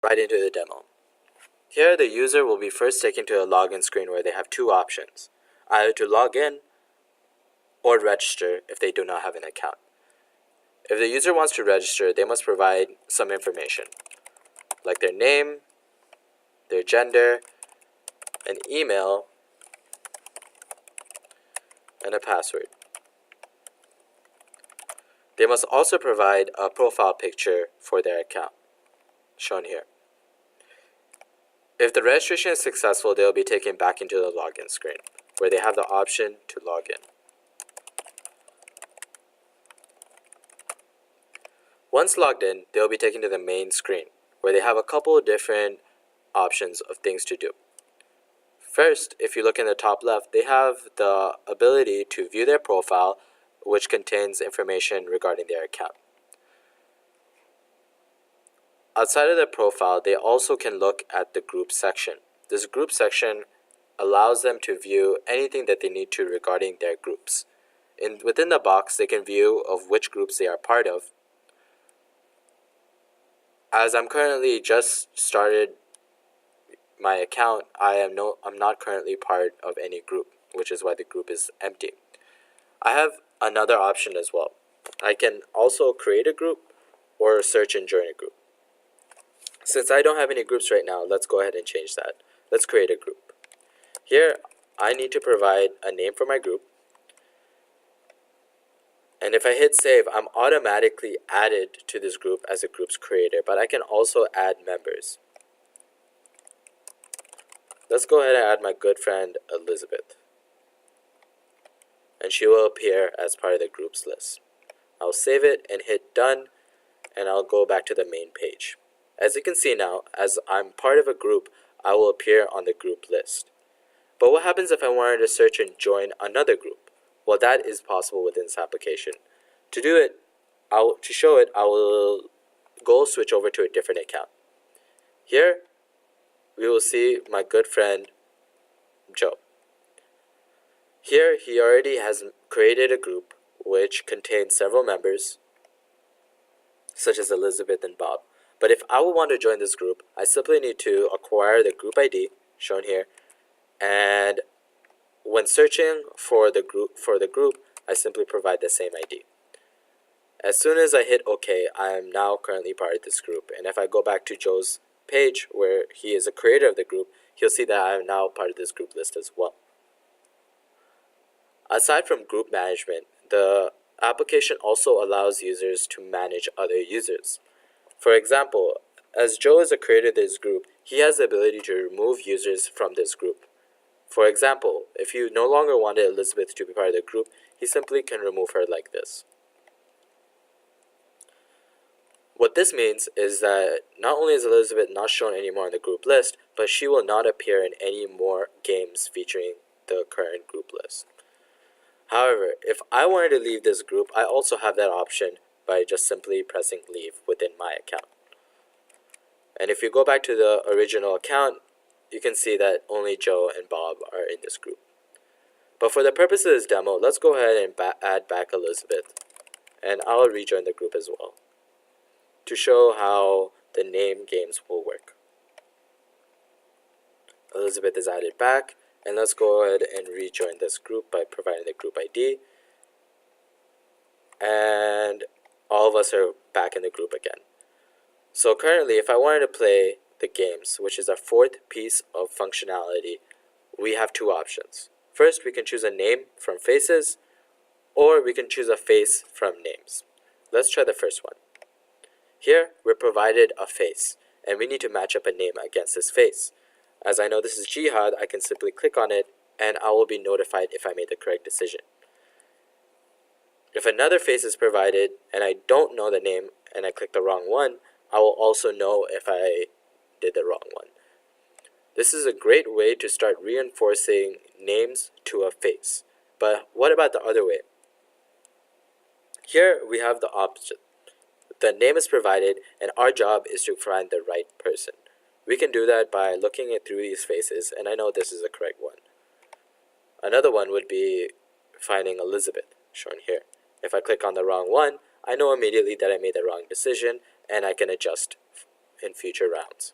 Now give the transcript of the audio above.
Right into the demo. Here, the user will be first taken to a login screen where they have two options, either to log in or register if they do not have an account. If the user wants to register, they must provide some information, like their name, their gender, an email, and a password. They must also provide a profile picture for their account, shown here. If the registration is successful, they will be taken back into the login screen, where they have the option to log in. Once logged in, they will be taken to the main screen, where they have a couple of different options of things to do. First, if you look in the top left, they have the ability to view their profile, which contains information regarding their account. Outside of the profile, they also can look at the group section. This group section allows them to view anything that they need to regarding their groups. Within the box, they can view of which groups they are part of. As I'm currently just started my account, I'm not currently part of any group, which is why the group is empty. I have another option as well. I can also create a group or search and join a group. Since I don't have any groups right now, let's go ahead and change that. Let's create a group. Here, I need to provide a name for my group. And if I hit save, I'm automatically added to this group as a group's creator, but I can also add members. Let's go ahead and add my good friend Elizabeth. And she will appear as part of the group's list. I'll save it and hit done, and I'll go back to the main page. As you can see now, as I'm part of a group, I will appear on the group list. But what happens if I wanted to search and join another group? Well, that is possible within this application. To do it, to show it, I will go switch over to a different account. Here, we will see my good friend, Joe. Here, he already has created a group which contains several members, such as Elizabeth and Bob. But if I would want to join this group, I simply need to acquire the group ID, shown here, and when searching for the group, I simply provide the same ID. As soon as I hit OK, I am now currently part of this group. And if I go back to Joe's page, where he is a creator of the group, he'll see that I am now part of this group list as well. Aside from group management, the application also allows users to manage other users. For example, as Joe is a creator of this group, he has the ability to remove users from this group. For example, if you no longer wanted Elizabeth to be part of the group, he simply can remove her like this. What this means is that not only is Elizabeth not shown anymore on the group list, but she will not appear in any more games featuring the current group list. However, if I wanted to leave this group, I also have that option by just simply pressing leave within my account. And if you go back to the original account, you can see that only Joe and Bob are in this group. But for the purpose of this demo, let's go ahead and add back Elizabeth, and I'll rejoin the group as well to show how the name games will work. Elizabeth is added back, and let's go ahead and rejoin this group by providing the group ID. And all of us are back in the group again. So currently, if I wanted to play the games, which is our fourth piece of functionality, we have two options. First, we can choose a name from faces, or we can choose a face from names. Let's try the first one. Here, we're provided a face, and we need to match up a name against this face. As I know this is Jihad, I can simply click on it, and I will be notified if I made the correct decision. If another face is provided, and I don't know the name, and I click the wrong one, I will also know if I did the wrong one. This is a great way to start reinforcing names to a face. But what about the other way? Here we have the opposite. The name is provided, and our job is to find the right person. We can do that by looking through these faces, and I know this is the correct one. Another one would be finding Elizabeth, shown here. If I click on the wrong one, I know immediately that I made the wrong decision, and I can adjust in future rounds.